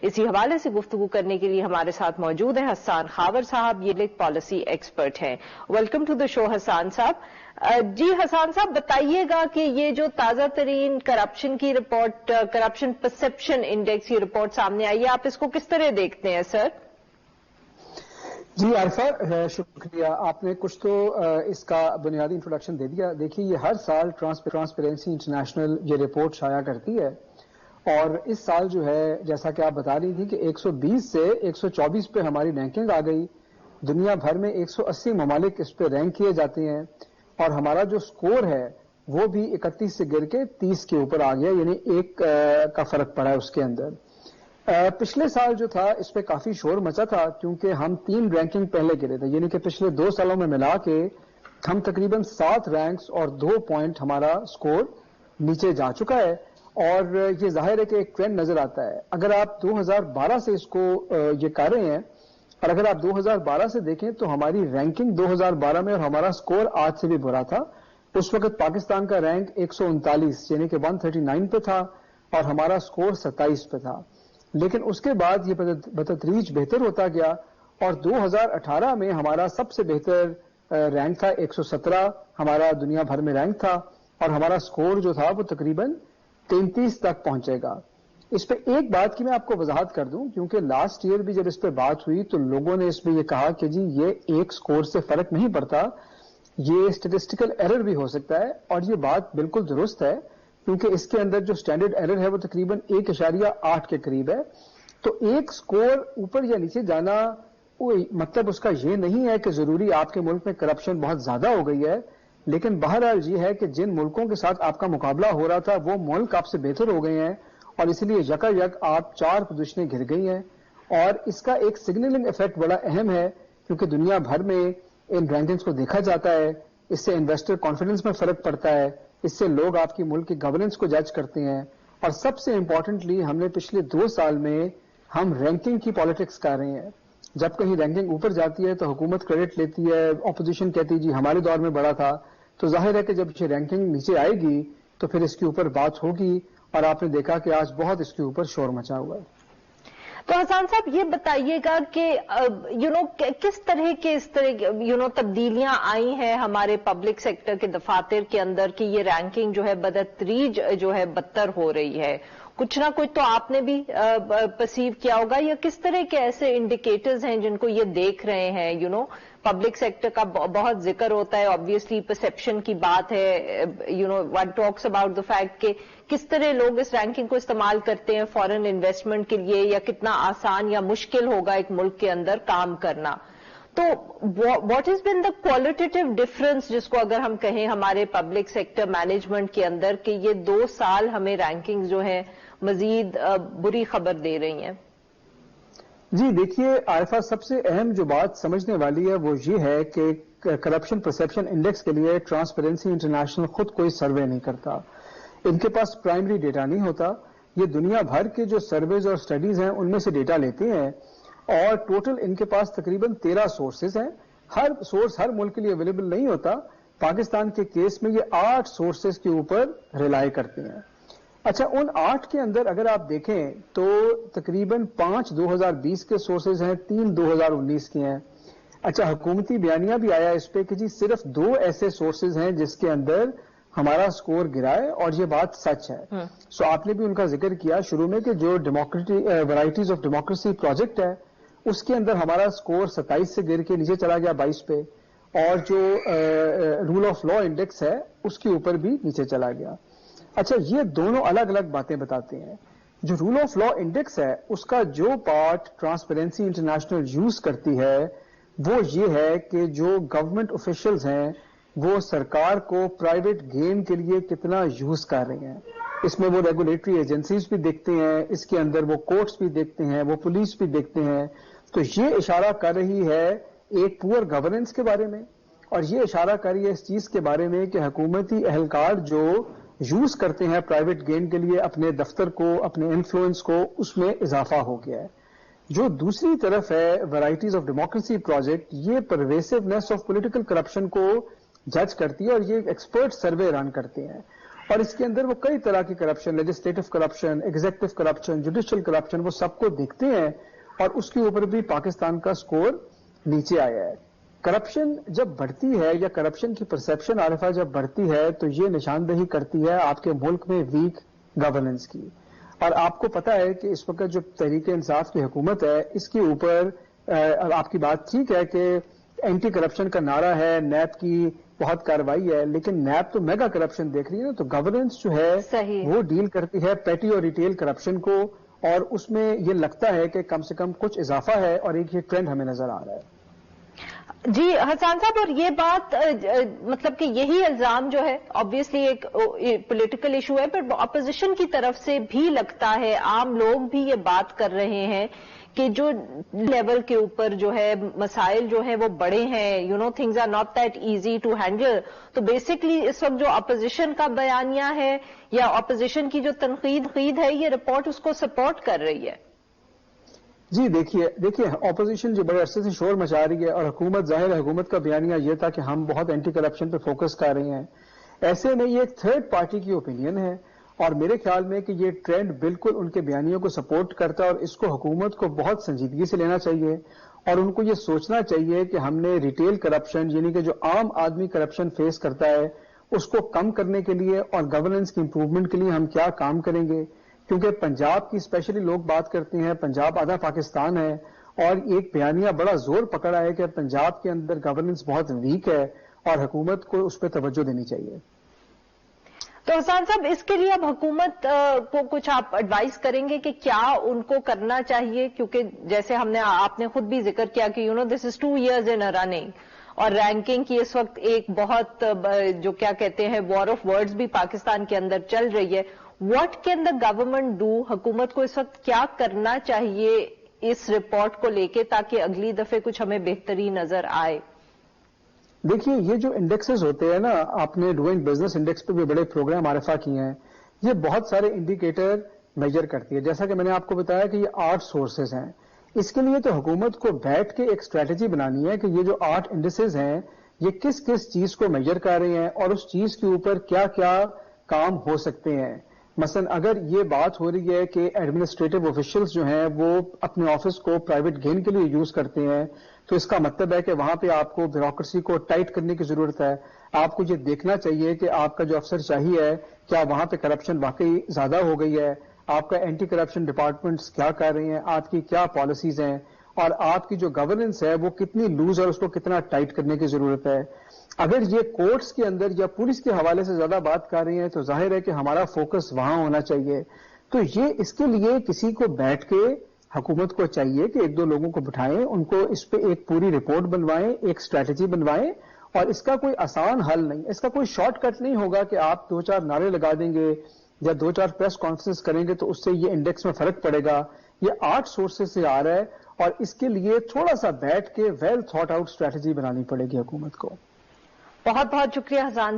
اسی حوالے سے گفتگو کرنے کے لیے ہمارے ساتھ موجود ہیں حسان خاور صاحب، یہ ایک پالیسی ایکسپرٹ ہیں. ویلکم ٹو دا شو حسان صاحب. جی حسان صاحب بتائیے گا کہ یہ جو تازہ ترین کرپشن کی رپورٹ، کرپشن پرسپشن انڈیکس کی رپورٹ سامنے آئی ہے، آپ اس کو کس طرح دیکھتے ہیں سر؟ جی عارفہ شکریہ، آپ نے کچھ تو اس کا بنیادی انٹروڈکشن دے دیا. دیکھیے یہ ہر سال ٹرانسپیرنسی انٹرنیشنل یہ رپورٹ شائع کرتی ہے، اور اس سال جو ہے جیسا کہ آپ بتا رہی تھی کہ 120 سے 124 پہ ہماری رینکنگ آ گئی. دنیا بھر میں 180 ممالک اس پہ رینک کیے جاتے ہیں، اور ہمارا جو سکور ہے وہ بھی 31 سے گر کے 30 کے اوپر آ گیا، یعنی ایک کا فرق پڑا ہے اس کے اندر. پچھلے سال جو تھا اس پہ کافی شور مچا تھا، کیونکہ ہم 3 رینکنگ پہلے گرے تھے، یعنی کہ پچھلے 2 سالوں میں ملا کے ہم تقریباً 7 رینکس اور 2 پوائنٹ ہمارا سکور نیچے جا چکا ہے. اور یہ ظاہر ہے کہ ایک ٹرینڈ نظر آتا ہے. اگر آپ 2012 سے اس کو یہ کر رہے ہیں، اور اگر آپ 2012 سے دیکھیں تو ہماری رینکنگ 2012 میں اور ہمارا سکور آج سے بھی برا تھا. اس وقت پاکستان کا رینک 139 یعنی کہ 139 پہ تھا، اور ہمارا سکور 27 پہ تھا. لیکن اس کے بعد یہ بتدریج بہتر ہوتا گیا، اور 2018 میں ہمارا سب سے بہتر رینک تھا 117 ہمارا دنیا بھر میں رینک تھا، اور ہمارا سکور جو تھا وہ تقریباً 33 تک پہنچے گا. اس پہ ایک بات کی میں آپ کو وضاحت کر دوں، کیونکہ لاسٹ ایئر بھی جب اس پہ بات ہوئی تو لوگوں نے اس میں یہ کہا کہ جی یہ ایک سکور سے فرق نہیں پڑتا، یہ اسٹیٹسٹیکل ایرر بھی ہو سکتا ہے. اور یہ بات بالکل درست ہے، کیونکہ اس کے اندر جو سٹینڈرڈ ایرر ہے وہ تقریباً 1.8 کے قریب ہے. تو ایک سکور اوپر یا نیچے جانا مطلب اس کا یہ نہیں ہے کہ ضروری آپ کے ملک میں کرپشن بہت زیادہ ہو گئی ہے. لیکن بہرحال یہ ہے کہ جن ملکوں کے ساتھ آپ کا مقابلہ ہو رہا تھا وہ ملک آپ سے بہتر ہو گئے ہیں، اور اسی لیے یکا یک آپ 4 پوزیشنیں گر گئی ہیں. اور اس کا ایک سگنلنگ ایفیکٹ بڑا اہم ہے، کیونکہ دنیا بھر میں ان رینکنگز کو دیکھا جاتا ہے. اس سے انویسٹر کانفیڈنس میں فرق پڑتا ہے، اس سے لوگ آپ کی ملک کی گورننس کو جج کرتے ہیں. اور سب سے امپورٹنٹلی ہم نے پچھلے 2 سال میں ہم رینکنگ کی پالیٹکس کر رہے ہیں. جب کہیں رینکنگ اوپر جاتی ہے تو حکومت کریڈٹ لیتی ہے، اپوزیشن کہتی جی ہمارے دور میں بڑا تھا. تو ظاہر ہے کہ جب یہ رینکنگ نیچے آئے گی تو پھر اس کے اوپر بات ہوگی، اور آپ نے دیکھا کہ آج بہت اس کے اوپر شور مچا ہوا ہے. تو حسان صاحب یہ بتائیے گا کہ کس طرح کے تبدیلیاں آئی ہیں ہمارے پبلک سیکٹر کے دفاتر کے اندر کہ یہ رینکنگ جو ہے بدتریج جو ہے بدتر ہو رہی ہے؟ کچھ نہ کچھ تو آپ نے بھی پرسیو کیا ہوگا، یا کس طرح کے ایسے انڈیکیٹرز ہیں جن کو یہ دیکھ رہے ہیں؟ پبلک سیکٹر کا بہت ذکر ہوتا ہے، obviously پرسیپشن کی بات ہے. one talks about the fact کہ کس طرح لوگ اس رینکنگ کو استعمال کرتے ہیں فورن انویسٹمنٹ کے لیے، یا کتنا آسان یا مشکل ہوگا ایک ملک کے اندر کام کرنا. تو what is been the qualitative difference, جس کو اگر ہم کہیں ہمارے پبلک سیکٹر مینجمنٹ کے اندر، کہ یہ 2 سال ہمیں رینکنگ جو ہے مزید بری خبر دے رہی ہیں؟ جی دیکھیے عارفہ، سب سے اہم جو بات سمجھنے والی ہے وہ یہ ہے کہ کرپشن پرسیپشن انڈیکس کے لیے ٹرانسپیرنسی انٹرنیشنل خود کوئی سروے نہیں کرتا. ان کے پاس پرائمری ڈیٹا نہیں ہوتا. یہ دنیا بھر کے جو سرویز اور سٹڈیز ہیں ان میں سے ڈیٹا لیتے ہیں، اور ٹوٹل ان کے پاس تقریباً 13 سورسز ہیں. ہر سورس ہر ملک کے لیے اویلیبل نہیں ہوتا. پاکستان کے کیس میں یہ 8 سورسز کے اوپر ریلائی کرتے ہیں. اچھا، ان 8 کے اندر اگر آپ دیکھیں تو تقریباً 5 2020 کے سورسز ہیں، 3 2019 کے ہیں. اچھا، حکومتی بیانیہ بھی آیا اس پہ کہ جی صرف 2 ایسے سورسز ہیں جس کے اندر ہمارا سکور گرا ہے، اور یہ بات سچ ہے. سو آپ نے بھی ان کا ذکر کیا شروع میں کہ جو ورائٹیز آف ڈیموکریسی پروجیکٹ ہے اس کے اندر ہمارا سکور 27 سے گر کے نیچے چلا گیا 22 پہ، اور جو رول آف لا انڈیکس ہے اس کے اوپر بھی نیچے چلا گیا. اچھا، یہ دونوں الگ الگ باتیں بتاتے ہیں. جو رول آف لا انڈیکس ہے اس کا جو پارٹ ٹرانسپیرنسی انٹرنیشنل یوز کرتی ہے وہ یہ ہے کہ جو گورنمنٹ آفیشلز ہیں وہ سرکار کو پرائیویٹ گین کے لیے کتنا یوز کر رہے ہیں. اس میں وہ ریگولیٹری ایجنسیز بھی دیکھتے ہیں، اس کے اندر وہ کورٹس بھی دیکھتے ہیں، وہ پولیس بھی دیکھتے ہیں. تو یہ اشارہ کر رہی ہے ایک پور گورننس کے بارے میں، اور یہ اشارہ کر رہی ہے اس چیز کے بارے میں کہ حکومتی اہلکار جو یوز کرتے ہیں پرائیویٹ گین کے لیے اپنے دفتر کو، اپنے انفلوئنس کو، اس میں اضافہ ہو گیا ہے. جو دوسری طرف ہے ورائٹیز آف ڈیموکریسی پروجیکٹ، یہ پرویسونیس آف پولیٹیکل کرپشن کو جج کرتی ہے، اور یہ ایک ایکسپرٹ سروے رن کرتے ہیں. اور اس کے اندر وہ کئی طرح کی corruption, legislative corruption, executive corruption, judicial corruption, وہ سب کو دیکھتے ہیں اور اس کے اوپر بھی پاکستان کا سکور نیچے آیا ہے. کرپشن جب بڑھتی ہے یا کرپشن کی پرسپشن عارفہ جب بڑھتی ہے تو یہ نشاندہی کرتی ہے آپ کے ملک میں ویک گورننس کی. اور آپ کو پتا ہے کہ اس وقت جو تحریک انصاف کی حکومت ہے اس کے اوپر آپ کی بات ٹھیک ہے کہ اینٹی کرپشن کا نعرہ ہے، نیب کی بہت کارروائی ہے، لیکن نیب تو میگا کرپشن دیکھ رہی ہے نا. تو گورننس جو ہے وہ ڈیل کرتی ہے پیٹی اور ریٹیل کرپشن کو، اور اس میں یہ لگتا ہے کہ کم سے کم کچھ اضافہ ہے اور ایک یہ ٹرینڈ ہمیں نظر آ رہا ہے. جی حسان صاحب، اور یہ بات مطلب کہ یہی الزام جو ہے آبویسلی ایک پولیٹیکل ایشو ہے، پر اپوزیشن کی طرف سے بھی لگتا ہے، عام لوگ بھی یہ بات کر رہے ہیں کہ جو لیول کے اوپر جو ہے مسائل جو ہیں وہ بڑے ہیں، things are not that easy to handle. تو بیسکلی اس وقت جو اپوزیشن کا بیانیہ ہے یا اپوزیشن کی جو تنقید ہے، یہ رپورٹ اس کو سپورٹ کر رہی ہے. جی دیکھیے اپوزیشن جو بڑے عرصے سے شور مچا رہی ہے اور حکومت، ظاہر ہے حکومت کا بیانیہ یہ تھا کہ ہم بہت اینٹی کرپشن پہ فوکس کر رہے ہیں. ایسے میں یہ ایک تھرڈ پارٹی کی اوپینین ہے اور میرے خیال میں کہ یہ ٹرینڈ بالکل ان کے بیانیوں کو سپورٹ کرتا ہے اور اس کو حکومت کو بہت سنجیدگی سے لینا چاہیے اور ان کو یہ سوچنا چاہیے کہ ہم نے ریٹیل کرپشن یعنی کہ جو عام آدمی کرپشن فیس کرتا ہے اس کو کم کرنے کے لیے اور گورننس کی امپروومنٹ کے لیے ہم کیا کام کریں گے. کیونکہ پنجاب کی اسپیشلی لوگ بات کرتے ہیں، پنجاب آدھا پاکستان ہے اور ایک بیانیہ بڑا زور پکڑا ہے کہ پنجاب کے اندر گورننس بہت ویک ہے اور حکومت کو اس پہ توجہ دینی چاہیے. تو حسان صاحب، اس کے لیے اب حکومت کو کچھ آپ ایڈوائز کریں گے کہ کیا ان کو کرنا چاہیے؟ کیونکہ جیسے آپ نے خود بھی ذکر کیا کہ دس از 2 years in a running، اور رینکنگ کی اس وقت ایک بہت جو کیا کہتے ہیں وار آف ورڈز بھی پاکستان کے اندر چل رہی ہے. What can the government do? حکومت کو اس وقت کیا کرنا چاہیے اس رپورٹ کو لے کے تاکہ اگلی دفعہ کچھ ہمیں بہتری نظر آئے؟ دیکھیے یہ جو انڈیکسز ہوتے ہیں نا، آپ نے ڈوئنگ بزنس انڈیکس پہ بھی بڑے پروگرام عارفہ کیے ہیں، یہ بہت سارے انڈیکیٹر میجر کرتی ہے. جیسا کہ میں نے آپ کو بتایا کہ یہ 8 سورسز ہیں. اس کے لیے تو حکومت کو بیٹھ کے ایک اسٹریٹجی بنانی ہے کہ یہ جو 8 انڈیسز ہیں یہ کس کس چیز کو میجر کر رہے ہیں اور اس چیز کے اوپر کیا کیا کام ہو سکتے ہیں. مثلا اگر یہ بات ہو رہی ہے کہ ایڈمنسٹریٹو آفیشلز جو ہیں وہ اپنے آفس کو پرائیویٹ گین کے لیے یوز کرتے ہیں، تو اس کا مطلب ہے کہ وہاں پہ آپ کو بیوروکریسی کو ٹائٹ کرنے کی ضرورت ہے. آپ کو یہ دیکھنا چاہیے کہ آپ کا جو افسر شاہی ہے کیا وہاں پہ کرپشن واقعی زیادہ ہو گئی ہے، آپ کا اینٹی کرپشن ڈپارٹمنٹس کیا کر رہے ہیں، آپ کی کیا پالیسیز ہیں اور آپ کی جو گورننس ہے وہ کتنی لوز اور اس کو کتنا ٹائٹ کرنے کی ضرورت ہے. اگر یہ کورٹس کے اندر یا پولیس کے حوالے سے زیادہ بات کر رہی ہیں تو ظاہر ہے کہ ہمارا فوکس وہاں ہونا چاہیے. تو یہ اس کے لیے کسی کو بیٹھ کے حکومت کو چاہیے کہ 1-2 لوگوں کو بٹھائیں، ان کو اس پہ ایک پوری رپورٹ بنوائیں، ایک اسٹریٹجی بنوائیں. اور اس کا کوئی آسان حل نہیں، اس کا کوئی شارٹ کٹ نہیں ہوگا کہ آپ 2-4 نعرے لگا دیں گے یا 2-4 پریس کانفرنس کریں گے تو اس سے یہ انڈیکس میں فرق پڑے گا. یہ 8 سورسز سے آ رہا ہے اور اس کے لیے تھوڑا سا بیٹھ کے ویل تھاٹ آؤٹ اسٹریٹجی بنانی پڑے گی حکومت کو. بہت بہت شکریہ حسان صاحب.